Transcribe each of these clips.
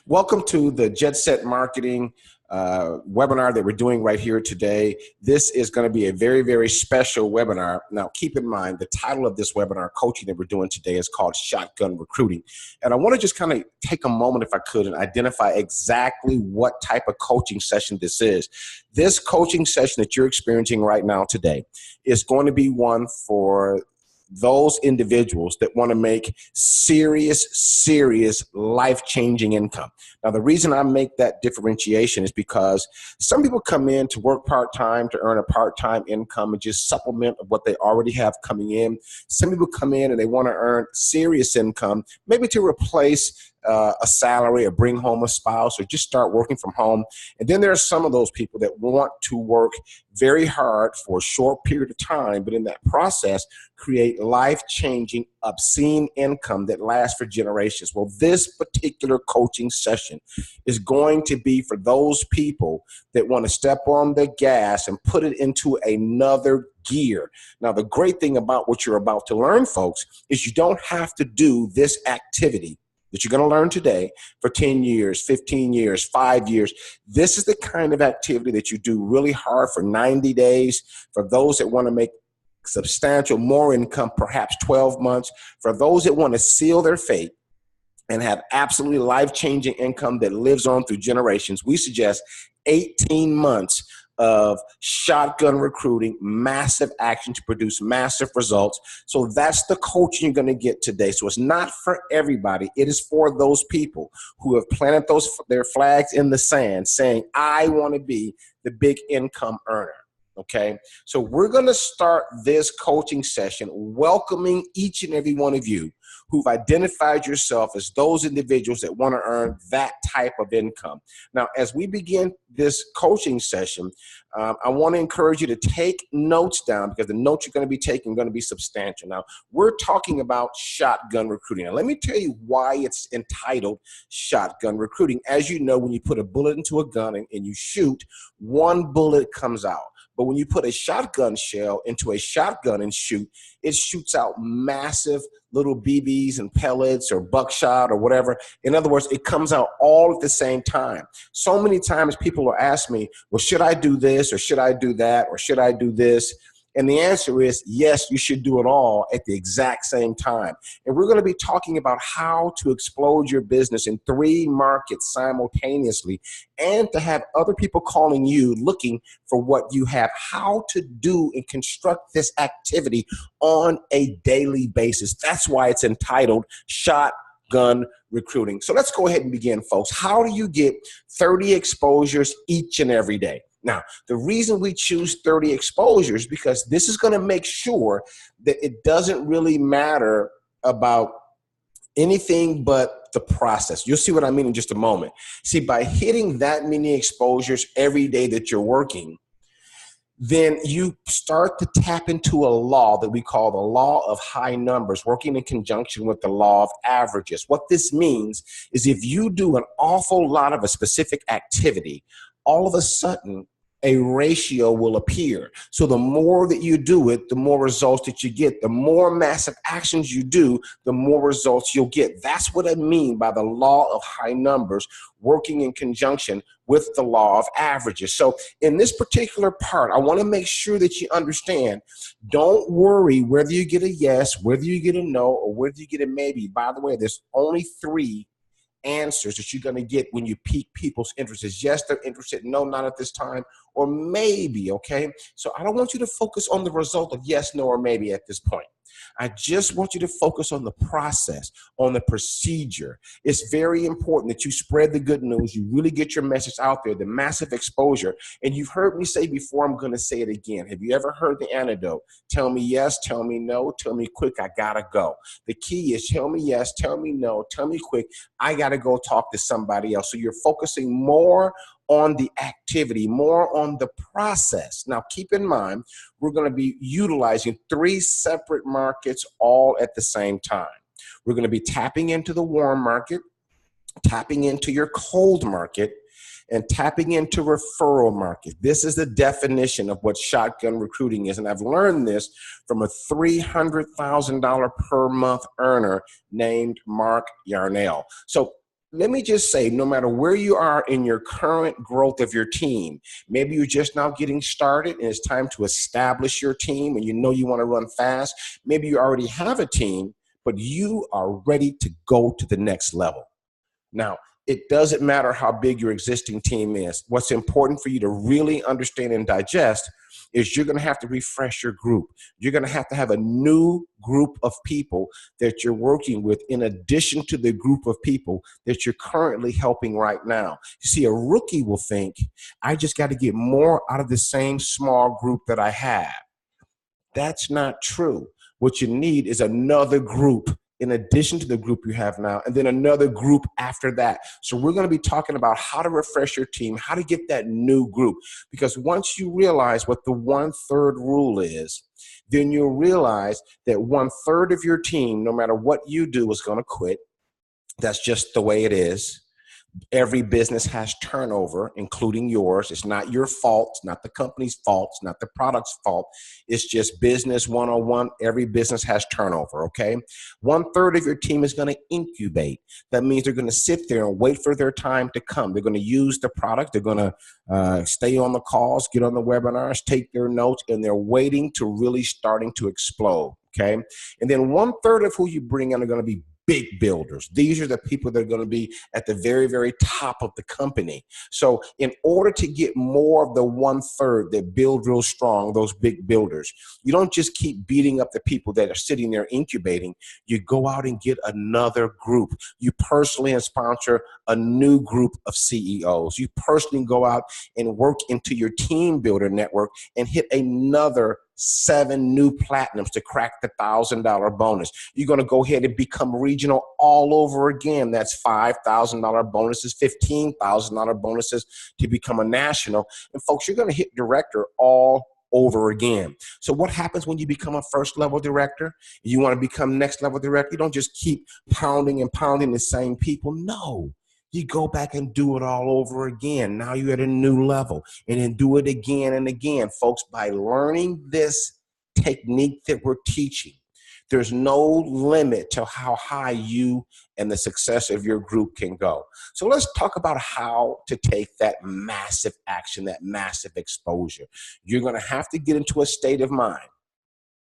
Welcome to the Jet Set Marketing webinar that we're doing right here today. This is going to be a very, very special webinar. Now, keep in mind, the title of this webinar coaching that we're doing today is called Shotgun Recruiting. And I want to just kind of take a moment, if I could, and identify exactly what type of coaching session this is. This coaching session that you're experiencing right now today is going to be one for those individuals that want to make serious life-changing income. Now, the reason I make that differentiation is because some people come in to work part-time to earn a part-time income and just supplement what they already have coming in. Some people come in and they want to earn serious income, maybe to replace a salary or bring home a spouse or just start working from home. And then there are some of those people that want to work very hard for a short period of time, but in that process, create life-changing, obscene income that lasts for generations. Well, this particular coaching session is going to be for those people that want to step on the gas and put it into another gear. Now, the great thing about what you're about to learn, folks, is you don't have to do this activity that you're going to learn today for 10 years, 15 years, 5 years. This is the kind of activity that you do really hard for 90 days. For those that want to make substantial more income, perhaps 12 months. For those that want to seal their fate and have absolutely life-changing income that lives on through generations, we suggest 18 months of shotgun recruiting, massive action to produce massive results. So that's the coaching you're going to get today. So it's not for everybody. It is for those people who have planted their flags in the sand saying, I want to be the big income earner. Okay, so we're going to start this coaching session welcoming each and every one of you who've identified yourself as those individuals that want to earn that type of income. Now, as we begin this coaching session, I want to encourage you to take notes down because the notes you're going to be taking are going to be substantial. Now, we're talking about shotgun recruiting. Now, let me tell you why it's entitled shotgun recruiting. As you know, when you put a bullet into a gun and you shoot, one bullet comes out. But when you put a shotgun shell into a shotgun and shoot, it shoots out massive little BBs and pellets or buckshot or whatever. In other words, it comes out all at the same time. So many times people will ask me, well, should I do this or should I do that or should I do this? And the answer is yes, you should do it all at the exact same time. And we're going to be talking about how to explode your business in 3 markets simultaneously and to have other people calling you looking for what you have, how to do and construct this activity on a daily basis. That's why it's entitled Shotgun Recruiting. So let's go ahead and begin, folks. How do you get 30 exposures each and every day? Now, the reason we choose 30 exposures is because this is going to make sure that it doesn't really matter about anything but the process. You'll see what I mean in just a moment. See, by hitting that many exposures every day that you're working, then you start to tap into a law that we call the law of high numbers, working in conjunction with the law of averages. What this means is if you do an awful lot of a specific activity, all of a sudden, a ratio will appear. So the more that you do it, the more results that you get. The more massive actions you do, the more results you'll get. That's what I mean by the law of high numbers working in conjunction with the law of averages. So in this particular part, I want to make sure that you understand, don't worry whether you get a yes, whether you get a no, or whether you get a maybe. By the way, there's only 3 answers that you're going to get when you pique people's interest. Is yes, they're interested, no, not at this time, or maybe, okay? So I don't want you to focus on the result of yes, no, or maybe at this point. I just want you to focus on the process, on the procedure. It's very important that you spread the good news. You really get your message out there, the massive exposure. And you've heard me say before, I'm going to say it again. Have you ever heard the antidote? Tell me yes, tell me no, tell me quick, I got to go. The key is tell me yes, tell me no, tell me quick, I got to go talk to somebody else. So you're focusing more on the activity, more on the process. Now, keep in mind, we're going to be utilizing 3 separate markets all at the same time. We're going to be tapping into the warm market, tapping into your cold market, and tapping into referral market. This is the definition of what shotgun recruiting is. And I've learned this from a $300,000 per month earner named Mark Yarnell. So let me just say, no matter where you are in your current growth of your team, maybe you're just now getting started and it's time to establish your team and you know you want to run fast. Maybe you already have a team, but you are ready to go to the next level. Now, it doesn't matter how big your existing team is. What's important for you to really understand and digest is you're going to have to refresh your group. You're going to have a new group of people that you're working with in addition to the group of people that you're currently helping right now. You see, a rookie will think, I just got to get more out of the same small group that I have. That's not true. What you need is another group in addition to the group you have now, and then another group after that. So we're going to be talking about how to refresh your team, how to get that new group. Because once you realize what the 1/3 rule is, then you'll realize that 1/3 of your team, no matter what you do, is going to quit. That's just the way it is. Every business has turnover, including yours. It's not your fault. It's not the company's fault. It's not the product's fault. It's just business 101. Every business has turnover, okay? 1/3 of your team is going to incubate. That means they're going to sit there and wait for their time to come. They're going to use the product. They're going to stay on the calls, get on the webinars, take their notes, and they're waiting to really starting to explode, okay? And then 1/3 of who you bring in are going to be big builders. These are the people that are going to be at the very, very top of the company. So in order to get more of the 1/3 that build real strong, those big builders, you don't just keep beating up the people that are sitting there incubating. You go out and get another group. You personally sponsor a new group of CEOs. You personally go out and work into your team builder network and hit another 7 new platinums to crack the $1,000 bonus. You're going to go ahead and become regional all over again. That's $5,000 bonuses, $15,000 bonuses to become a national. And folks, you're going to hit director all over again. So what happens when you become a first level director? You want to become next level director? You don't just keep pounding and pounding the same people. No. You go back and do it all over again. Now you're at a new level, and then do it again and again. Folks, by learning this technique that we're teaching, there's no limit to how high you and the success of your group can go. So let's talk about how to take that massive action, that massive exposure. You're going to have to get into a state of mind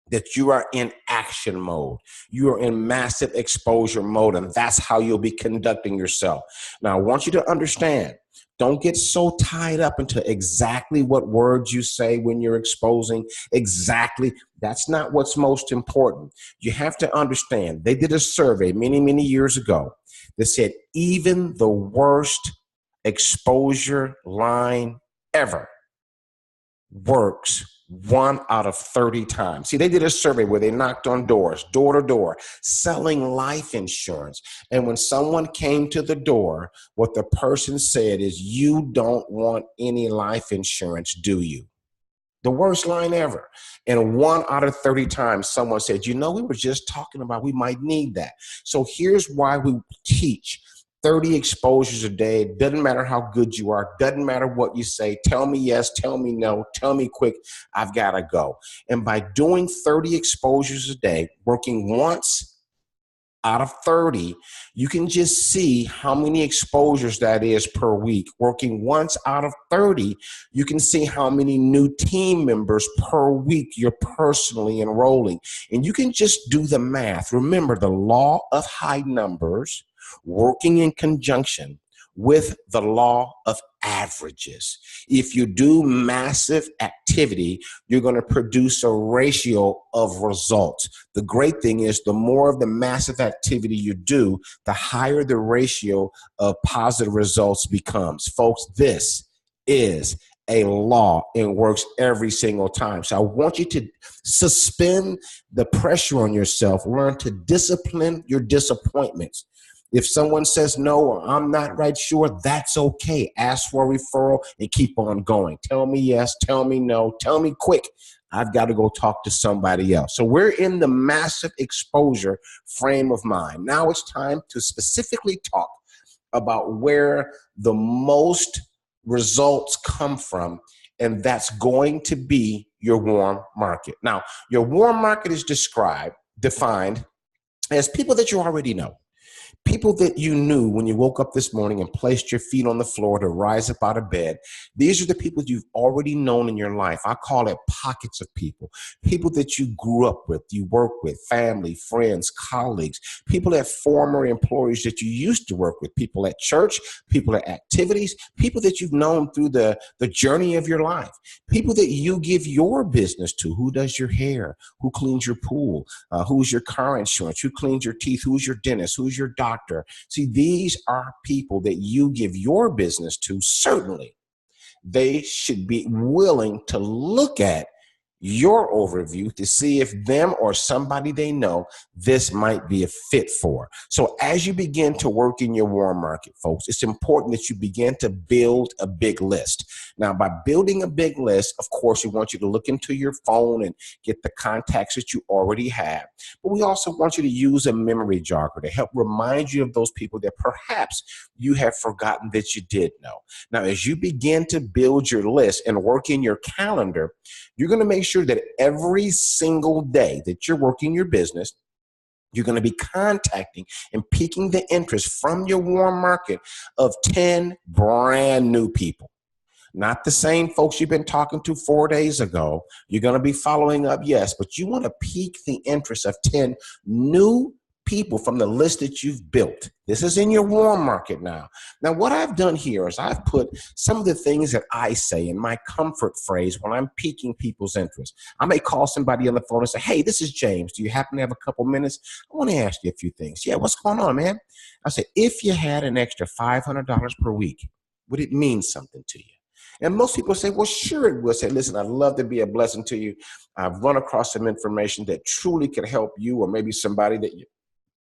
that you are in action mode. You are in massive exposure mode, and that's how you'll be conducting yourself. Now, I want you to understand, don't get so tied up into exactly what words you say when you're exposing. Exactly. That's not what's most important. You have to understand, they did a survey many, many years ago that said even the worst exposure line ever works 1 out of 30 times. See, they did a survey where they knocked on doors, door to door, selling life insurance. And when someone came to the door, what the person said is, you don't want any life insurance, do you? The worst line ever. And 1 out of 30 times, someone said, you know, we were just talking about we might need that. So here's why we teach 30 exposures a day. Doesn't matter how good you are. Doesn't matter what you say. Tell me yes, tell me no, tell me quick. I've got to go. And by doing 30 exposures a day, working once out of 30, you can just see how many exposures that is per week. Working once out of 30, you can see how many new team members per week you're personally enrolling. And you can just do the math. Remember, the law of high numbers working in conjunction with the law of averages. If you do massive activity, you're going to produce a ratio of results. The great thing is the more of the massive activity you do, the higher the ratio of positive results becomes. Folks, this is a law and works every single time. So I want you to suspend the pressure on yourself. Learn to discipline your disappointments. If someone says no, or I'm not right sure, that's okay. Ask for a referral and keep on going. Tell me yes, tell me no, tell me quick. I've got to go talk to somebody else. So we're in the massive exposure frame of mind. Now it's time to specifically talk about where the most results come from, and that's going to be your warm market. Now, your warm market is defined as people that you already know. People that you knew when you woke up this morning and placed your feet on the floor to rise up out of bed. These are the people you've already known in your life. I call it pockets of people. People that you grew up with, you work with, family, friends, colleagues, people at former employers that you used to work with, people at church, people at activities, people that you've known through the journey of your life, people that you give your business to, who does your hair, who cleans your pool, who's your car insurance, who cleans your teeth, who's your dentist, who's your doctor. See, these are people that you give your business to. Certainly, they should be willing to look at your overview to see if them or somebody they know this might be a fit for. So as you begin to work in your warm market, folks, it's important that you begin to build a big list. Now, by building a big list, of course, we want you to look into your phone and get the contacts that you already have. But we also want you to use a memory jogger to help remind you of those people that perhaps you have forgotten that you did know. Now, as you begin to build your list and work in your calendar, you're going to make sure that every single day that you're working your business, you're going to be contacting and piquing the interest from your warm market of 10 brand new people. Not the same folks you've been talking to 4 days ago. You're going to be following up, yes, but you want to pique the interest of 10 new people from the list that you've built. This is in your warm market now. Now, what I've done here is I've put some of the things that I say in my comfort phrase when I'm piquing people's interest. I may call somebody on the phone and say, hey, this is James. Do you happen to have a couple minutes? I want to ask you a few things. Yeah, what's going on, man? I say, if you had an extra $500 per week, would it mean something to you? And most people say, well, sure it will. Say, listen, I'd love to be a blessing to you. I've run across some information that truly could help you or maybe somebody that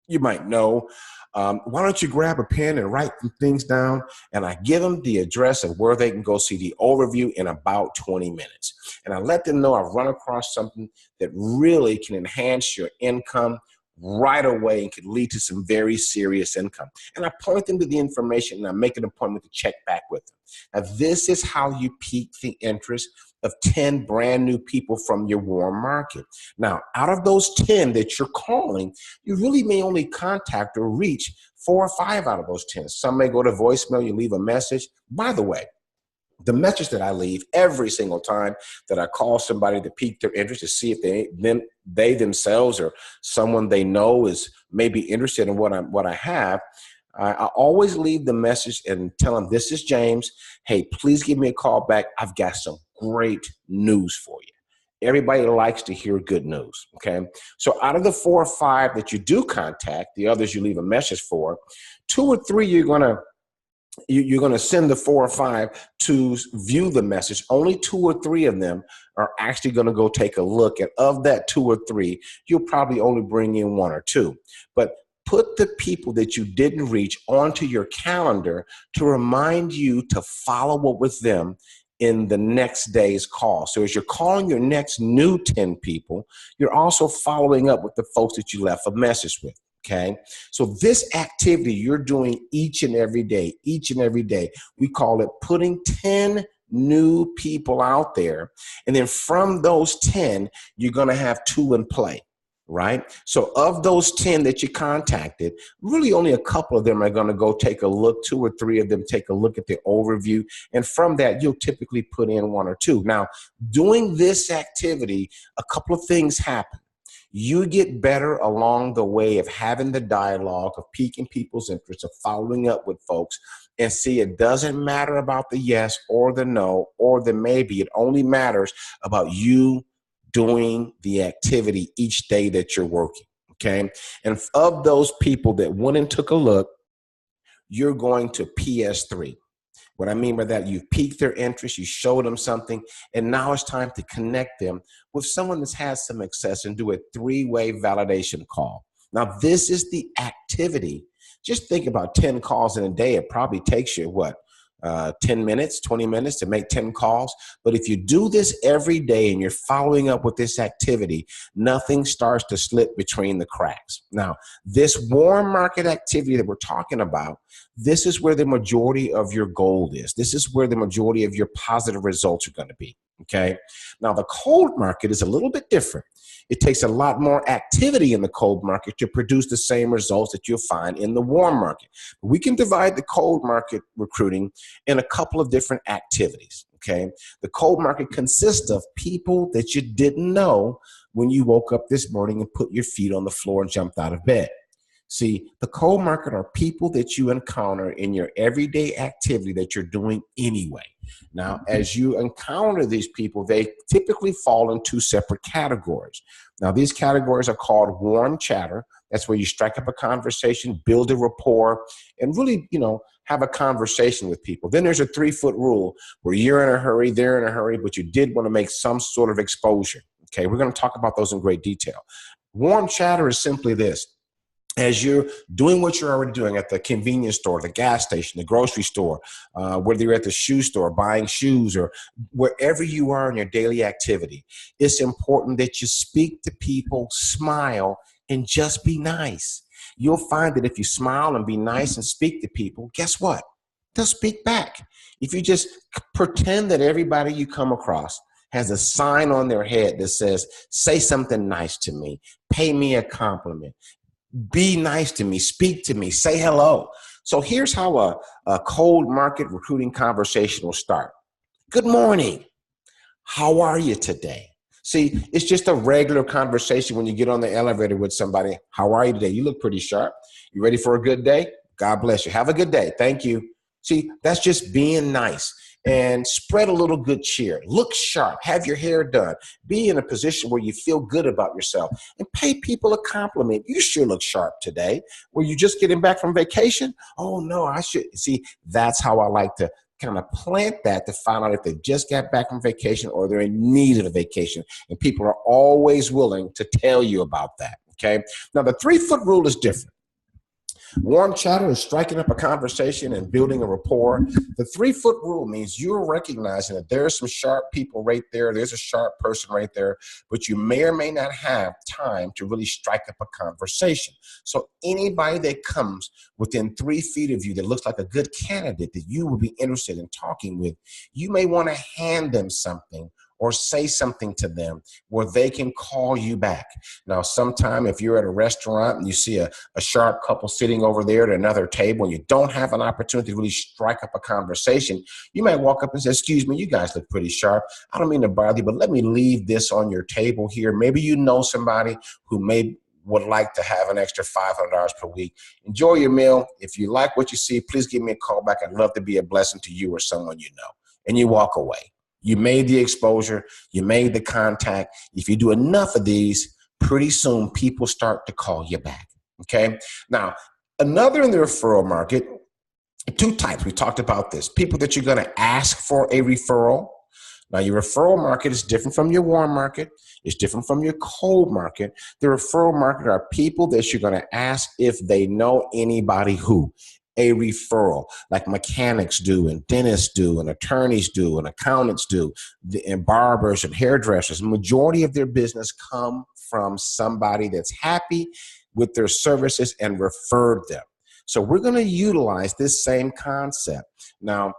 you might know. Why don't you grab a pen and write some things down? And I give them the address of where they can go see the overview in about 20 minutes. And I let them know I've run across something that really can enhance your income right away and could lead to some very serious income. And I point them to the information and I make an appointment to check back with them. Now, this is how you pique the interest of 10 brand new people from your warm market. Now, out of those 10 that you're calling, you really may only contact or reach 4 or 5 out of those 10. Some may go to voicemail, you leave a message. By the way, the message that I leave every single time that I call somebody to pique their interest to see if they themselves or someone they know is maybe interested in what I have, I always leave the message and tell them, this is James. Hey, please give me a call back. I've got some great news for you. Everybody likes to hear good news, okay? So out of the 4 or 5 that you do contact, the others you leave a message for, 2 or 3 you're going to send the 4 or 5 to view the message. Only 2 or 3 of them are actually going to go take a look. And of that 2 or 3, you'll probably only bring in 1 or 2. But put the people that you didn't reach onto your calendar to remind you to follow up with them in the next day's call. So as you're calling your next new 10 people, you're also following up with the folks that you left a message with. Okay, so this activity you're doing each and every day, we call it putting 10 new people out there. And then from those 10, you're going to have 2 in play, right? So of those 10 that you contacted, really only a couple of them are going to go take a look, 2 or 3 of them take a look at the overview. And from that, you'll typically put in 1 or 2. Now, doing this activity, a couple of things happen. You get better along the way of having the dialogue, of piquing people's interest, of following up with folks, and see, it doesn't matter about the yes or the no or the maybe. It only matters about you doing the activity each day that you're working, okay? And of those people that went and took a look, you're going to PS3. What I mean by that, you've piqued their interest, you showed them something, and now it's time to connect them with someone that's had some success and do a 3-way validation call. Now, this is the activity. Just think about 10 calls in a day. It probably takes you, 10 minutes, 20 minutes to make 10 calls. But if you do this every day and you're following up with this activity, nothing starts to slip between the cracks. Now, this warm market activity that we're talking about This is where the majority of your gold is. This is where the majority of your positive results are going to be. Okay. Now, the cold market is a little bit different. It takes a lot more activity in the cold market to produce the same results that you'll find in the warm market. We can divide the cold market recruiting in a couple of different activities. Okay. The cold market consists of people that you didn't know when you woke up this morning and put your feet on the floor and jumped out of bed. See, the cold market are people that you encounter in your everyday activity that you're doing anyway. Now, as you encounter these people, they typically fall in two separate categories. Now, these categories are called warm chatter. That's where you strike up a conversation, build a rapport, and really, have a conversation with people. Then there's a 3-foot rule where you're in a hurry, they're in a hurry, but you did want to make some sort of exposure. Okay, we're going to talk about those in great detail. Warm chatter is simply this. As you're doing what you're already doing at the convenience store, the gas station, the grocery store, whether you're at the shoe store buying shoes or wherever you are in your daily activity, it's important that you speak to people, smile, and just be nice. You'll find that if you smile and be nice and speak to people, guess what? They'll speak back. If you just pretend that everybody you come across has a sign on their head that says, say something nice to me, pay me a compliment, be nice to me, speak to me, say hello. So here's how a cold market recruiting conversation will start. Good morning. How are you today? See, it's just a regular conversation when you get on the elevator with somebody. How are you today? You look pretty sharp. You ready for a good day? God bless you. Have a good day. Thank you. See, that's just being nice. And spread a little good cheer. Look sharp. Have your hair done. Be in a position where you feel good about yourself. And pay people a compliment. You sure look sharp today. Were you just getting back from vacation? Oh, no, I should. See, that's how I like to kind of plant that to find out if they just got back from vacation or they're in need of a vacation. And people are always willing to tell you about that. Okay. Now, the 3-foot rule is different. Warm chatter is striking up a conversation and building a rapport. The 3-foot rule means you're recognizing that there are some sharp people right there. There's a sharp person right there, but you may or may not have time to really strike up a conversation. So anybody that comes within 3 feet of you that looks like a good candidate that you would be interested in talking with, you may want to hand them something or say something to them where they can call you back. Now, sometime if you're at a restaurant and you see a sharp couple sitting over there at another table and you don't have an opportunity to really strike up a conversation, you might walk up and say, excuse me, you guys look pretty sharp. I don't mean to bother you, but let me leave this on your table here. Maybe you know somebody who would like to have an extra $500 per week. Enjoy your meal. If you like what you see, please give me a call back. I'd love to be a blessing to you or someone you know. And you walk away. You made the exposure. You made the contact. If you do enough of these, pretty soon people start to call you back. Okay. Now, another in the referral market, 2 types. We talked about this. People that you're going to ask for a referral. Now, your referral market is different from your warm market. It's different from your cold market. The referral market are people that you're going to ask if they know anybody who. A referral, like mechanics do and dentists do and attorneys do and accountants do and barbers and hairdressers. The majority of their business come from somebody that's happy with their services and referred them. So we're going to utilize this same concept. Now,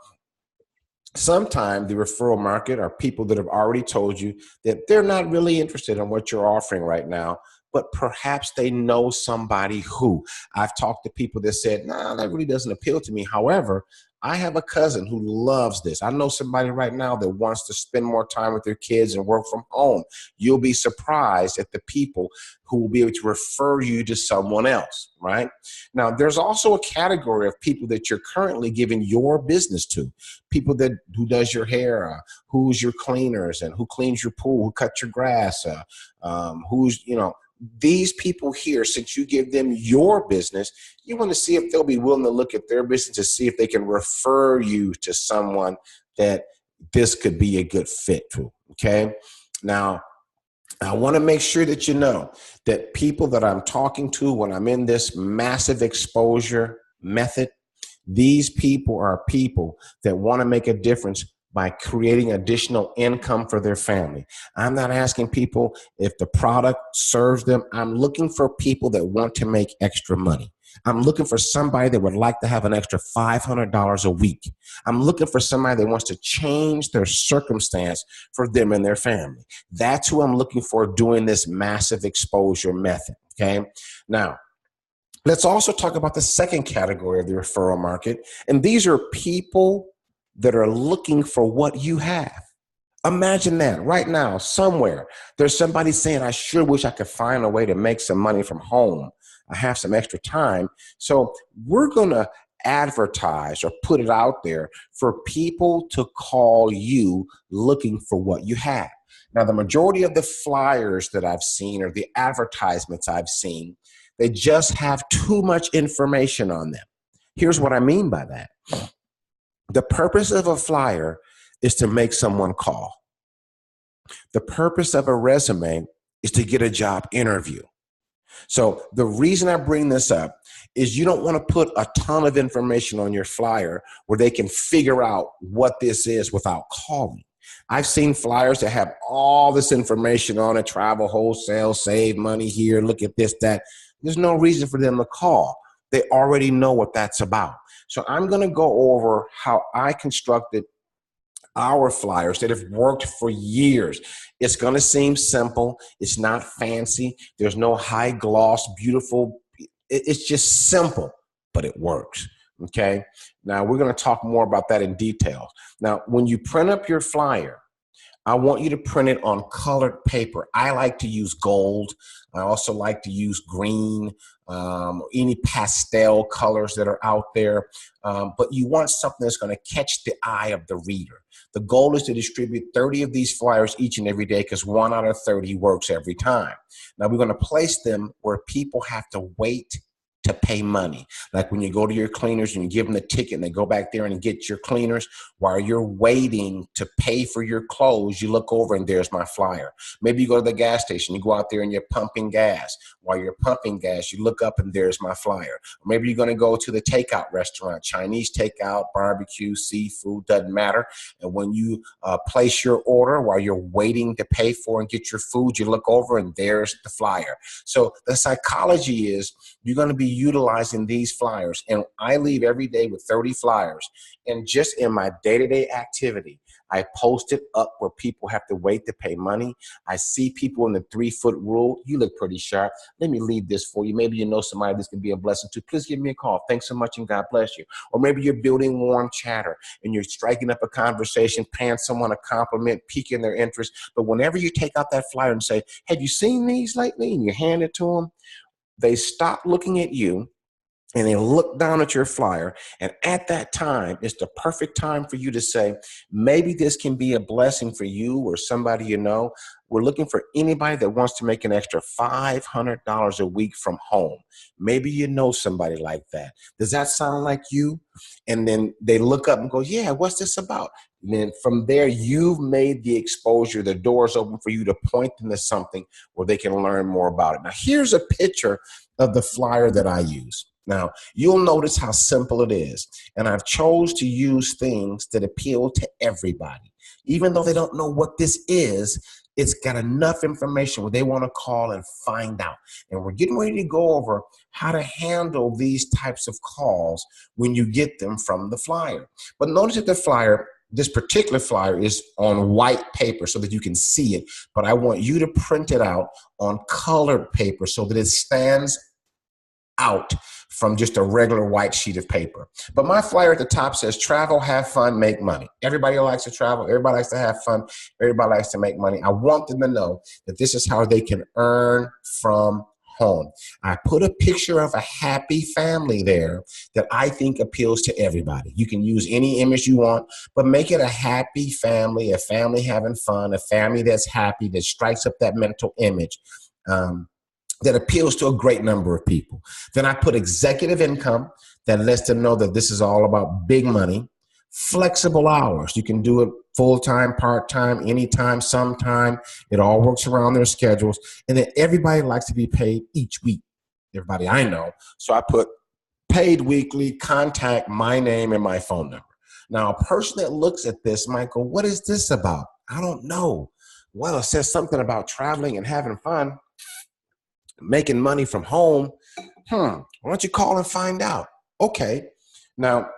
sometimes the referral market are people that have already told you that they're not really interested in what you're offering right now, but perhaps they know somebody who. I've talked to people that said, nah, that really doesn't appeal to me. However, I have a cousin who loves this. I know somebody right now that wants to spend more time with their kids and work from home. You'll be surprised at the people who will be able to refer you to someone else, right? Now, there's also a category of people that you're currently giving your business to. People who does your hair, who's your cleaners, and who cleans your pool, who cuts your grass, these people here, since you give them your business, you want to see if they'll be willing to look at their business to see if they can refer you to someone that this could be a good fit to, okay? Now, I want to make sure that you know that people that I'm talking to when I'm in this massive exposure method, these people are people that want to make a difference by creating additional income for their family. I'm not asking people if the product serves them. I'm looking for people that want to make extra money. I'm looking for somebody that would like to have an extra $500 a week. I'm looking for somebody that wants to change their circumstance for them and their family. That's who I'm looking for doing this massive exposure method. Okay. Now, let's also talk about the second category of the referral market. And these are people that are looking for what you have. Imagine that right now, somewhere, there's somebody saying, I sure wish I could find a way to make some money from home. I have some extra time. So we're going to advertise or put it out there for people to call you looking for what you have. Now, the majority of the flyers that I've seen or the advertisements I've seen, they just have too much information on them. Here's what I mean by that. The purpose of a flyer is to make someone call. The purpose of a resume is to get a job interview. So the reason I bring this up is you don't want to put a ton of information on your flyer where they can figure out what this is without calling. I've seen flyers that have all this information on it, travel, wholesale, save money here, look at this, that. There's no reason for them to call. They already know what that's about. So I'm going to go over how I constructed our flyers that have worked for years. It's going to seem simple. It's not fancy. There's no high gloss, beautiful. It's just simple, but it works. Okay. Now we're going to talk more about that in detail. Now, when you print up your flyer, I want you to print it on colored paper. I like to use gold. I also like to use green, any pastel colors that are out there. But you want something that's going to catch the eye of the reader. The goal is to distribute 30 of these flyers each and every day because 1 out of 30 works every time. Now we're going to place them where people have to wait to pay money. Like when you go to your cleaners and you give them the ticket and they go back there and get your cleaners, while you're waiting to pay for your clothes, you look over and there's my flyer. Maybe you go to the gas station, you go out there and you're pumping gas. While you're pumping gas, you look up and there's my flyer. Or maybe you're going to go to the takeout restaurant, Chinese takeout, barbecue, seafood, doesn't matter. And when you place your order, while you're waiting to pay for and get your food, you look over and there's the flyer. So the psychology is you're going to be utilizing these flyers. And I leave every day with 30 flyers. And just in my day-to-day activity, I post it up where people have to wait to pay money. I see people in the 3-foot rule. You look pretty sharp. Let me leave this for you. Maybe you know somebody this can be a blessing to. Please give me a call. Thanks so much and God bless you. Or maybe you're building warm chatter and you're striking up a conversation, paying someone a compliment, piquing their interest. But whenever you take out that flyer and say, have you seen these lately? And you hand it to them, they stop looking at you and they look down at your flyer. And at that time, it's the perfect time for you to say, maybe this can be a blessing for you or somebody you know. We're looking for anybody that wants to make an extra $500 a week from home. Maybe you know somebody like that. Does that sound like you? And then they look up and go, yeah, what's this about? And then from there, you've made the exposure. The door's open for you to point them to something where they can learn more about it. Now, here's a picture of the flyer that I use. Now, you'll notice how simple it is. And I've chose to use things that appeal to everybody. Even though they don't know what this is, it's got enough information where they want to call and find out. And we're getting ready to go over how to handle these types of calls when you get them from the flyer. But notice that the flyer, this particular flyer, is on white paper so that you can see it. But I want you to print it out on colored paper so that it stands out from just a regular white sheet of paper. But my flyer at the top says, travel, have fun, make money. Everybody likes to travel. Everybody likes to have fun. Everybody likes to make money. I want them to know that this is how they can earn from home. I put a picture of a happy family there that I think appeals to everybody. You can use any image you want, but make it a happy family, a family having fun, a family that's happy, that strikes up that mental image. That appeals to a great number of people. Then I put executive income that lets them know that this is all about big money. Flexible hours. You can do it full-time, part-time, anytime, sometime. It all works around their schedules. And then everybody likes to be paid each week. Everybody I know. So I put paid weekly, contact my name and my phone number. Now, a person that looks at this might go, what is this about? I don't know. Well, it says something about traveling and having fun, making money from home. Why don't you call and find out? Okay. Now,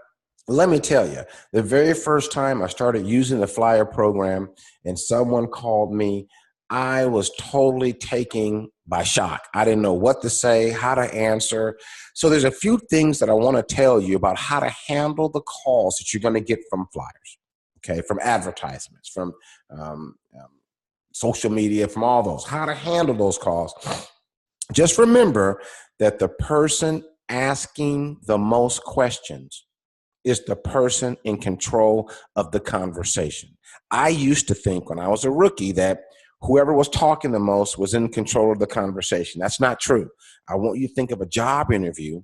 let me tell you, the very first time I started using the flyer program and someone called me, I was totally taken by shock. I didn't know what to say, how to answer. So there's a few things that I want to tell you about how to handle the calls that you're going to get from flyers, okay, from advertisements, from social media, from all those, how to handle those calls. Just remember that the person asking the most questions is the person in control of the conversation. I used to think when I was a rookie that whoever was talking the most was in control of the conversation. That's not true. I want you to think of a job interview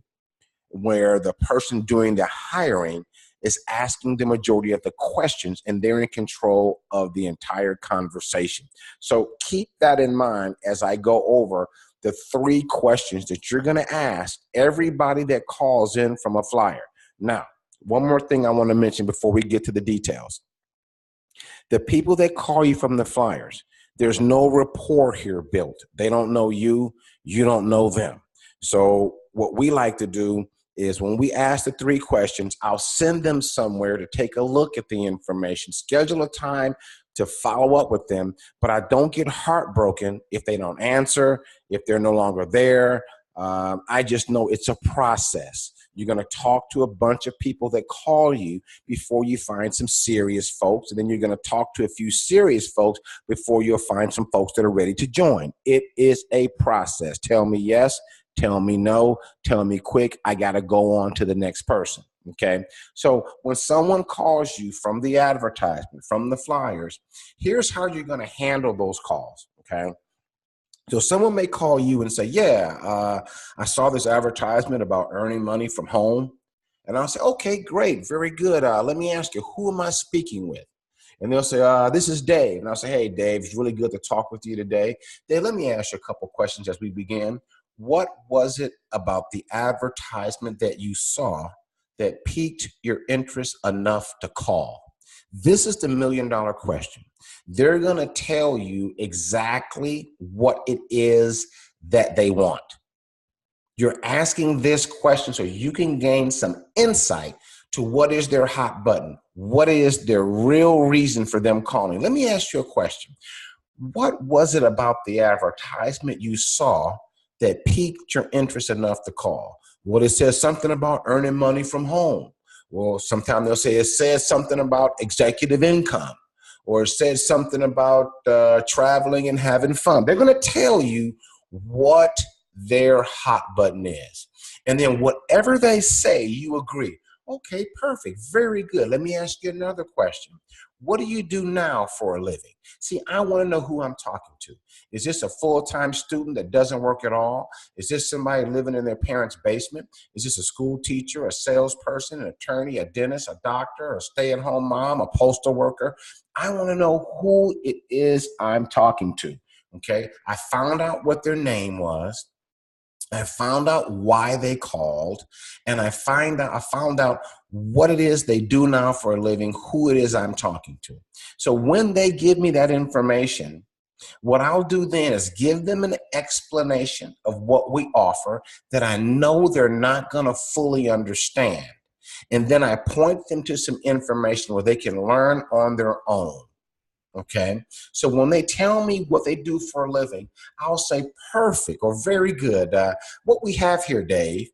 where the person doing the hiring is asking the majority of the questions and they're in control of the entire conversation. So keep that in mind as I go over the 3 questions that you're going to ask everybody that calls in from a flyer. Now, one more thing I want to mention before we get to the details. The people that call you from the flyers, there's no rapport here built. They don't know you, you don't know them. So what we like to do is when we ask the 3 questions, I'll send them somewhere to take a look at the information, schedule a time to follow up with them, but I don't get heartbroken if they don't answer, if they're no longer there. I just know it's a process. You're going to talk to a bunch of people that call you before you find some serious folks. And then you're going to talk to a few serious folks before you'll find some folks that are ready to join. It is a process. Tell me yes, tell me no, tell me quick. I got to go on to the next person. Okay. So when someone calls you from the advertisement, from the flyers, here's how you're going to handle those calls. Okay. So someone may call you and say, yeah, I saw this advertisement about earning money from home. And I'll say, okay, great, very good. Let me ask you, who am I speaking with? And they'll say, this is Dave. And I'll say, hey, Dave, it's really good to talk with you today. Dave, let me ask you a couple questions as we begin. What was it about the advertisement that you saw that piqued your interest enough to call? This is the $1 million question. They're going to tell you exactly what it is that they want. You're asking this question so you can gain some insight to what is their hot button. What is their real reason for them calling? Let me ask you a question. What was it about the advertisement you saw that piqued your interest enough to call? Well, it says something about earning money from home. Well, sometimes they'll say it says something about executive income, or it says something about traveling and having fun. They're going to tell you what their hot button is. And then whatever they say, you agree. Okay, perfect. Very good. Let me ask you another question. What do you do now for a living? See, I want to know who I'm talking to. Is this a full-time student that doesn't work at all? Is this somebody living in their parents' basement? Is this a school teacher, a salesperson, an attorney, a dentist, a doctor, a stay-at-home mom, a postal worker? I want to know who it is I'm talking to, okay? I found out what their name was. I found out why they called, and I found out what it is they do now for a living, who it is I'm talking to. So when they give me that information, what I'll do then is give them an explanation of what we offer that I know they're not going to fully understand. And then I point them to some information where they can learn on their own. Okay, so when they tell me what they do for a living, I'll say perfect or very good. What we have here, Dave,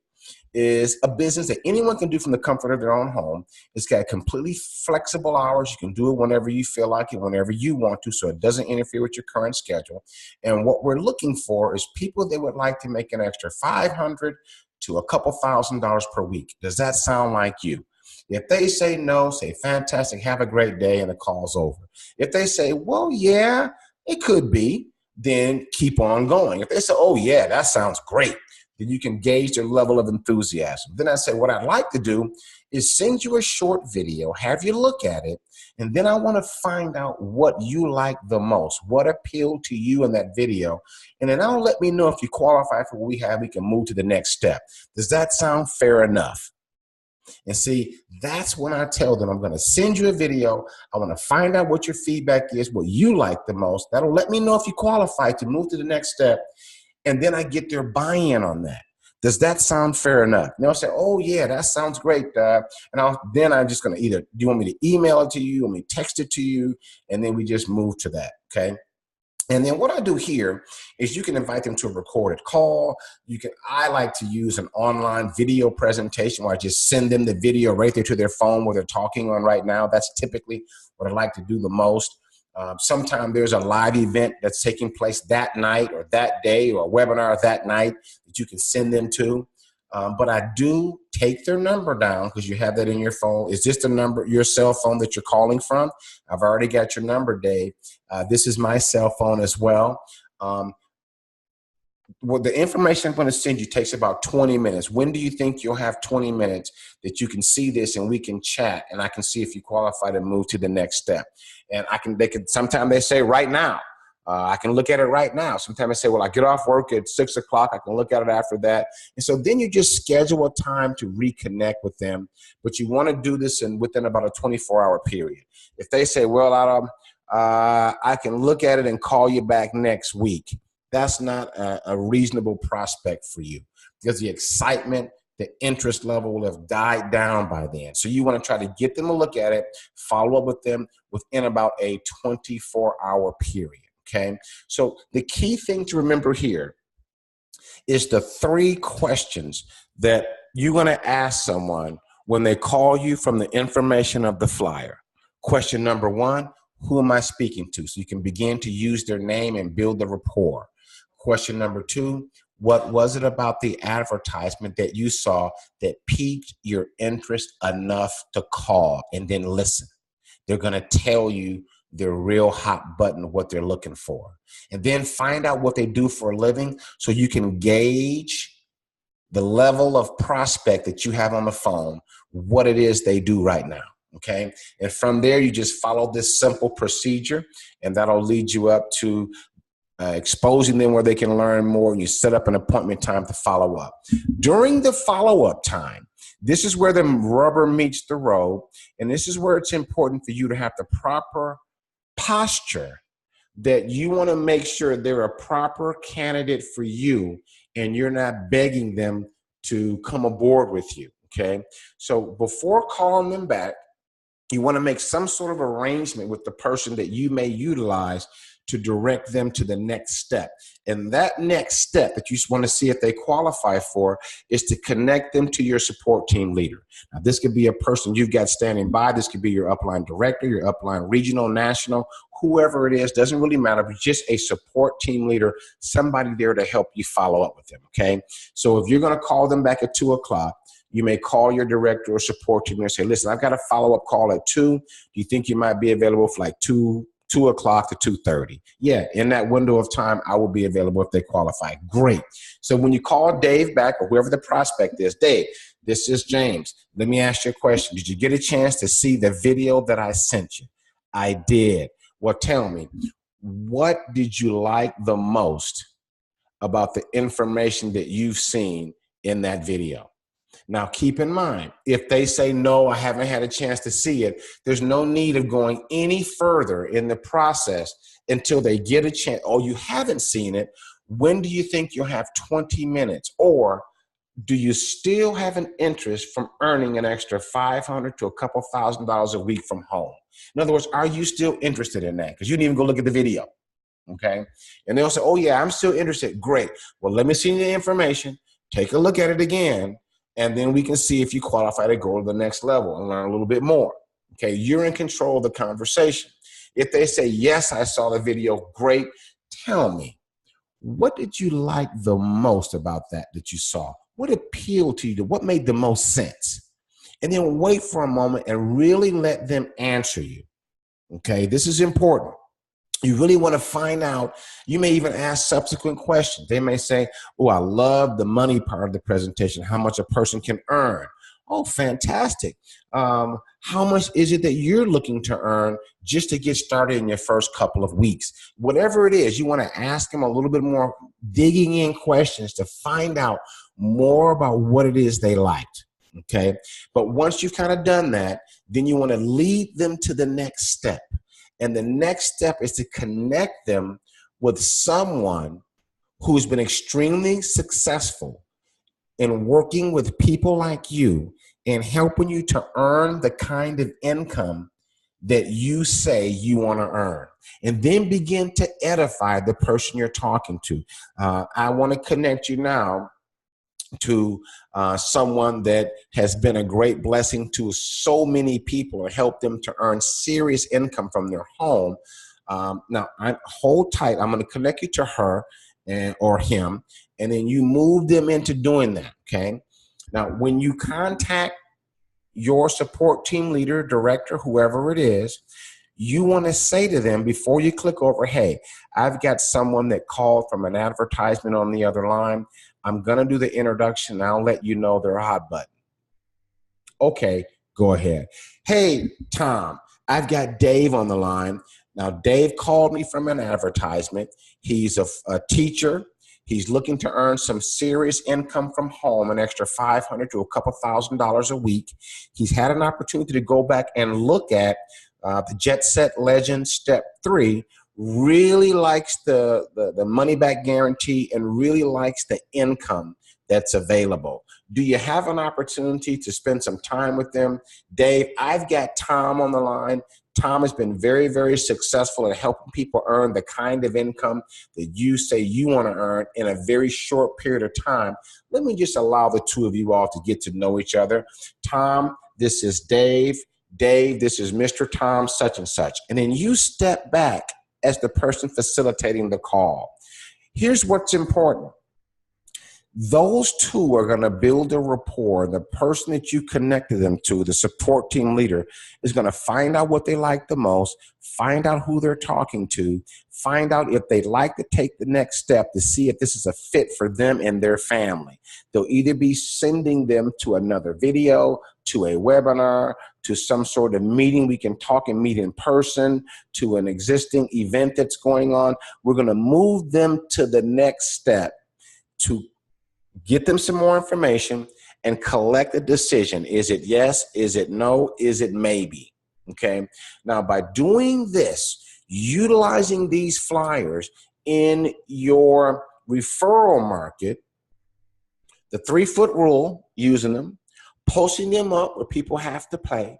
is a business that anyone can do from the comfort of their own home. It's got completely flexible hours. You can do it whenever you feel like it, whenever you want to, so it doesn't interfere with your current schedule. And what we're looking for is people that would like to make an extra $500 to a couple $1,000s per week. Does that sound like you? If they say no, say fantastic, have a great day, and the call's over. If they say, well, yeah, it could be, then keep on going. If they say, oh, yeah, that sounds great, then you can gauge their level of enthusiasm. Then I say, what I'd like to do is send you a short video, have you look at it, and then I want to find out what you like the most, what appealed to you in that video, and then I'll let me know if you qualify for what we have, we can move to the next step. Does that sound fair enough? And see, that's when I tell them I'm going to send you a video. I want to find out what your feedback is, what you like the most. That'll let me know if you qualify to move to the next step. And then I get their buy-in on that. Does that sound fair enough? And they'll say, oh, yeah, that sounds great. And then I'm just going to either, do you want me to email it to you? You want me to text it to you? And then we just move to that, okay? And then what I do here is you can invite them to a recorded call. I like to use an online video presentation where I just send them the video right there to their phone where they're talking on right now. That's typically what I like to do the most. Sometimes there's a live event that's taking place that night or that day, or a webinar that night that you can send them to. But I do take their number down because you have that in your phone. Is this the number, your cell phone that you're calling from? I've already got your number, Dave. This is my cell phone as well. Well, the information I'm going to send you takes about 20 minutes. When do you think you'll have 20 minutes that you can see this and we can chat and I can see if you qualify to move to the next step? And sometimes they say right now. I can look at it right now. Sometimes I say, well, I get off work at 6 o'clock. I can look at it after that. And so then you just schedule a time to reconnect with them. But you want to do this within about a 24-hour period. If they say, well, Adam, I can look at it and call you back next week, that's not a reasonable prospect for you, because the excitement, the interest level will have died down by then. So you want to try to get them to look at it, follow up with them within about a 24-hour period. Okay, so the key thing to remember here is the 3 questions that you're going to ask someone when they call you from the information of the flyer. Question number 1, who am I speaking to? So you can begin to use their name and build the rapport. Question number 2, what was it about the advertisement that you saw that piqued your interest enough to call? And then listen. They're going to tell you their real hot button, what they're looking for. And then find out what they do for a living so you can gauge the level of prospect that you have on the phone, what it is they do right now. Okay. And from there, you just follow this simple procedure, and that'll lead you up to exposing them where they can learn more. And you set up an appointment time to follow up. During the follow-up time, this is where the rubber meets the road. And this is where it's important for you to have the proper posture, that you want to make sure they're a proper candidate for you and you're not begging them to come aboard with you. Okay. So before calling them back, you want to make some sort of arrangement with the person that you may utilize to direct them to the next step. And that next step that you want to see if they qualify for is to connect them to your support team leader. Now, this could be a person you've got standing by. This could be your upline director, your upline regional, national, whoever it is, doesn't really matter, but just a support team leader, somebody there to help you follow up with them, okay? So if you're going to call them back at 2 o'clock, you may call your director or support team and say, listen, I've got a follow-up call at 2. Do you think you might be available for like 2 o'clock to 2:30? Yeah, in that window of time, I will be available if they qualify. Great. So when you call Dave back, or whoever the prospect is, Dave, this is James. Let me ask you a question. Did you get a chance to see the video that I sent you? I did. Well, tell me, what did you like the most about the information that you've seen in that video? Now, keep in mind, if they say, no, I haven't had a chance to see it, there's no need of going any further in the process until they get a chance. Oh, you haven't seen it. When do you think you'll have 20 minutes? Or do you still have an interest from earning an extra $500 to a couple $1,000s a week from home? In other words, are you still interested in that? Because you didn't even go look at the video, okay? And they'll say, oh, yeah, I'm still interested. Great. Well, let me see the information. Take a look at it again. And then we can see if you qualify to go to the next level and learn a little bit more. Okay, you're in control of the conversation. If they say, yes, I saw the video, great. Tell me, what did you like the most about that you saw? What appealed to you? What made the most sense? And then wait for a moment and really let them answer you. Okay, this is important. You really want to find out. You may even ask subsequent questions. They may say, oh, I love the money part of the presentation, how much a person can earn. Oh, fantastic. How much is it that you're looking to earn just to get started in your first couple of weeks? Whatever it is, you want to ask them a little bit more digging in questions to find out more about what it is they liked. Okay. But once you've kind of done that, then you want to lead them to the next step. And the next step is to connect them with someone who's been extremely successful in working with people like you and helping you to earn the kind of income that you say you want to earn. And then begin to edify the person you're talking to. I want to connect you now to someone that has been a great blessing to so many people and helped them to earn serious income from their home. Now, hold tight. I'm going to connect you to her or him, and then you move them into doing that, okay? Now, when you contact your support team leader, director, whoever it is, you want to say to them before you click over, hey, I've got someone that called from an advertisement on the other line. I'm going to do the introduction. And I'll let you know their hot button. Okay, go ahead. Hey, Tom, I've got Dave on the line. Now, Dave called me from an advertisement. He's a teacher. He's looking to earn some serious income from home, an extra $500 to a couple $1,000s a week. He's had an opportunity to go back and look at the Jet Set Legend Step 3, really likes the money back guarantee and really likes the income that's available. Do you have an opportunity to spend some time with them? Dave, I've got Tom on the line. Tom has been very, very successful at helping people earn the kind of income that you say you want to earn in a very short period of time. Let me just allow the two of you all to get to know each other. Tom, this is Dave. Dave, this is Mr. Tom such and such. And then you step back as the person facilitating the call. Here's what's important. Those two are going to build a rapport. The person that you connected them to, the support team leader, is going to find out what they like the most, find out who they're talking to, find out if they'd like to take the next step to see if this is a fit for them and their family. They'll either be sending them to another video, to a webinar, to some sort of meeting. We can talk and meet in person, to an existing event that's going on. We're going to move them to the next step to get them some more information and collect a decision. Is it yes? Is it no? Is it maybe? Okay. Now, by doing this, utilizing these flyers in your referral market, the 3-foot rule, using them, posting them up where people have to pay,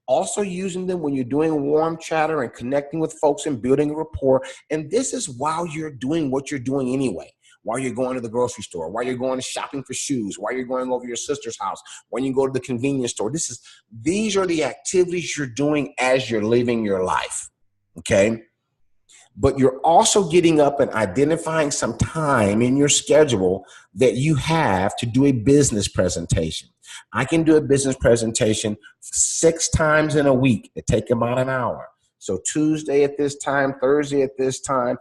also using them when you're doing warm chatter and connecting with folks and building a rapport. And this is while you're doing what you're doing anyway. While you're going to the grocery store, while you're going shopping for shoes, while you're going over your sister's house, when you go to the convenience store. These are the activities you're doing as you're living your life, okay? But you're also getting up and identifying some time in your schedule that you have to do a business presentation. I can do a business presentation 6 times in a week. It takes about an hour. So Tuesday at this time, Thursday at this time,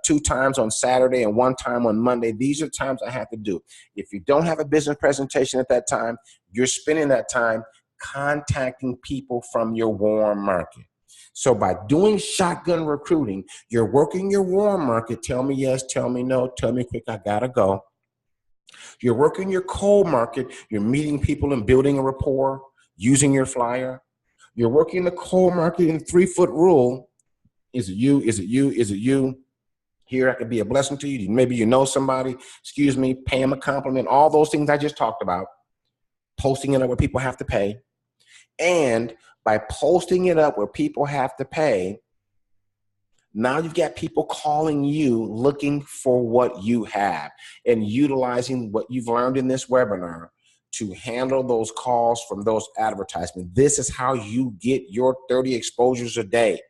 2 times on Saturday and 1 time on Monday. These are times I have to do. If you don't have a business presentation at that time, you're spending that time contacting people from your warm market. So by doing shotgun recruiting, you're working your warm market. Tell me yes, tell me no, tell me quick, I gotta go. You're working your cold market. You're meeting people and building a rapport, using your flyer. You're working the cold market in 3-foot rule. Is it you? Is it you? Is it you? Here, I could be a blessing to you. Maybe you know somebody. Excuse me, pay them a compliment. All those things I just talked about. Posting it up where people have to pay. And by posting it up where people have to pay, now you've got people calling you looking for what you have and utilizing what you've learned in this webinar to handle those calls from those advertisements. This is how you get your 30 exposures a day.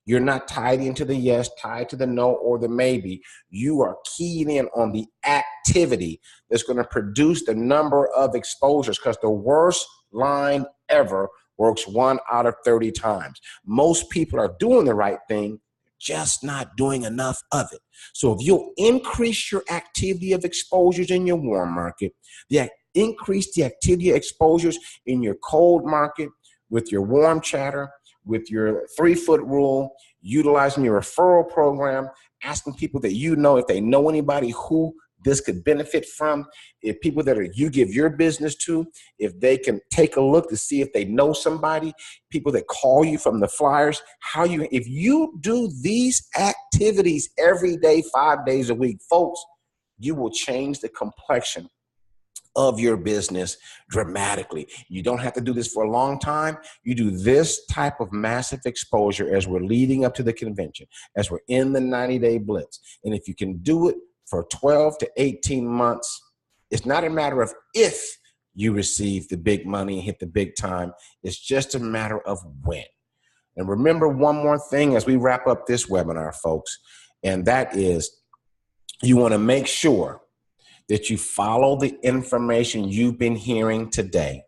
You're not tied into the yes, tied to the no, or the maybe. You are keying in on the activity that's going to produce the number of exposures, because the worst line ever works 1 out of 30 times. Most people are doing the right thing, just not doing enough of it. So if you'll increase your activity of exposures in your warm market, increase the activity of exposures in your cold market with your warm chatter, with your 3-foot rule, utilizing your referral program, asking people that you know if they know anybody who this could benefit from, if people that you give your business to, if they can take a look to see if they know somebody, people that call you from the flyers, if you do these activities every day, 5 days a week, folks, you will change the complexion of your business dramatically. You don't have to do this for a long time. You do this type of massive exposure as we're leading up to the convention, as we're in the 90-day blitz. And if you can do it for 12 to 18 months, it's not a matter of if you receive the big money and hit the big time. It's just a matter of when. And remember one more thing as we wrap up this webinar, folks, and that is you want to make sure that you follow the information you've been hearing today,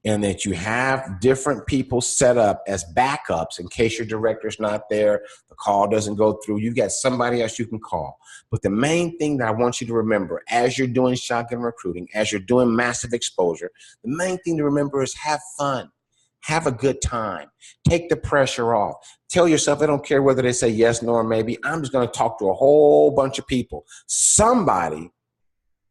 and that you have different people set up as backups in case your director's not there, the call doesn't go through, you got somebody else you can call. But the main thing that I want you to remember as you're doing shotgun recruiting, as you're doing massive exposure, the main thing to remember is have fun. Have a good time. Take the pressure off. Tell yourself, I don't care whether they say yes, no, or maybe, I'm just going to talk to a whole bunch of people. Somebody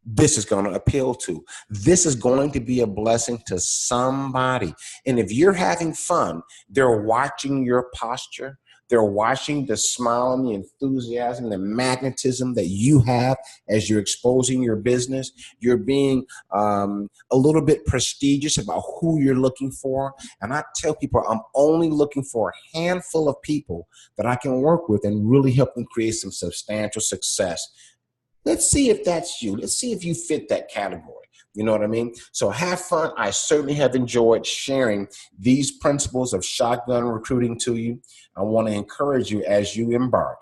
this is going to appeal to. This is going to be a blessing to somebody. And if you're having fun, they're watching your posture. They're watching the smile and the enthusiasm, the magnetism that you have as you're exposing your business. You're being a little bit prestigious about who you're looking for. And I tell people, I'm only looking for a handful of people that I can work with and really help them create some substantial success. Let's see if that's you. Let's see if you fit that category. You know what I mean? So have fun. I certainly have enjoyed sharing these principles of shotgun recruiting to you. I want to encourage you as you embark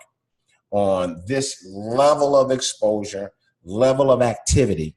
on this level of exposure, level of activity,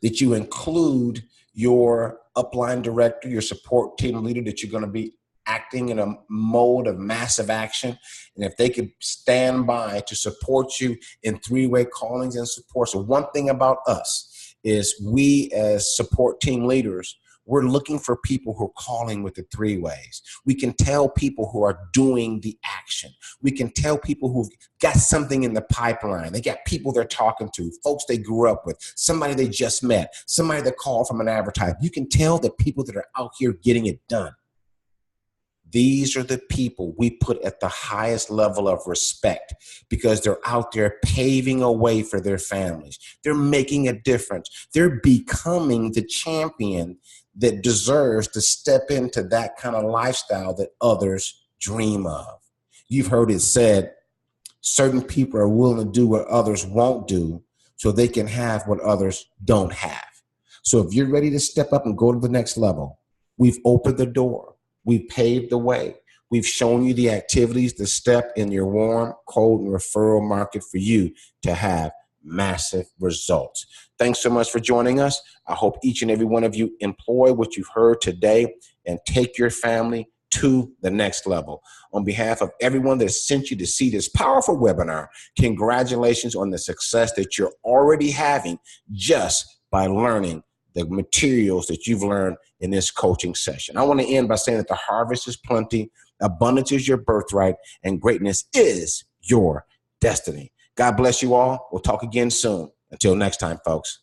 that you include your upline director, your support team leader, that you're going to be acting in a mode of massive action. And if they could stand by to support you in three-way callings and support. So one thing about us is we as support team leaders, we're looking for people who are calling with the three ways. We can tell people who are doing the action. We can tell people who've got something in the pipeline. They got people they're talking to, folks they grew up with, somebody they just met, somebody that called from an advertisement. You can tell the people that are out here getting it done. These are the people we put at the highest level of respect because they're out there paving a way for their families. They're making a difference. They're becoming the champion that deserves to step into that kind of lifestyle that others dream of. You've heard it said, certain people are willing to do what others won't do so they can have what others don't have. So if you're ready to step up and go to the next level, we've opened the door. We've paved the way. We've shown you the activities to step in your warm, cold, and referral market for you to have massive results. Thanks so much for joining us. I hope each and every one of you employ what you've heard today and take your family to the next level. On behalf of everyone that sent you to see this powerful webinar, congratulations on the success that you're already having just by learning the materials that you've learned in this coaching session. I want to end by saying that the harvest is plenty, abundance is your birthright, and greatness is your destiny. God bless you all. We'll talk again soon. Until next time, folks.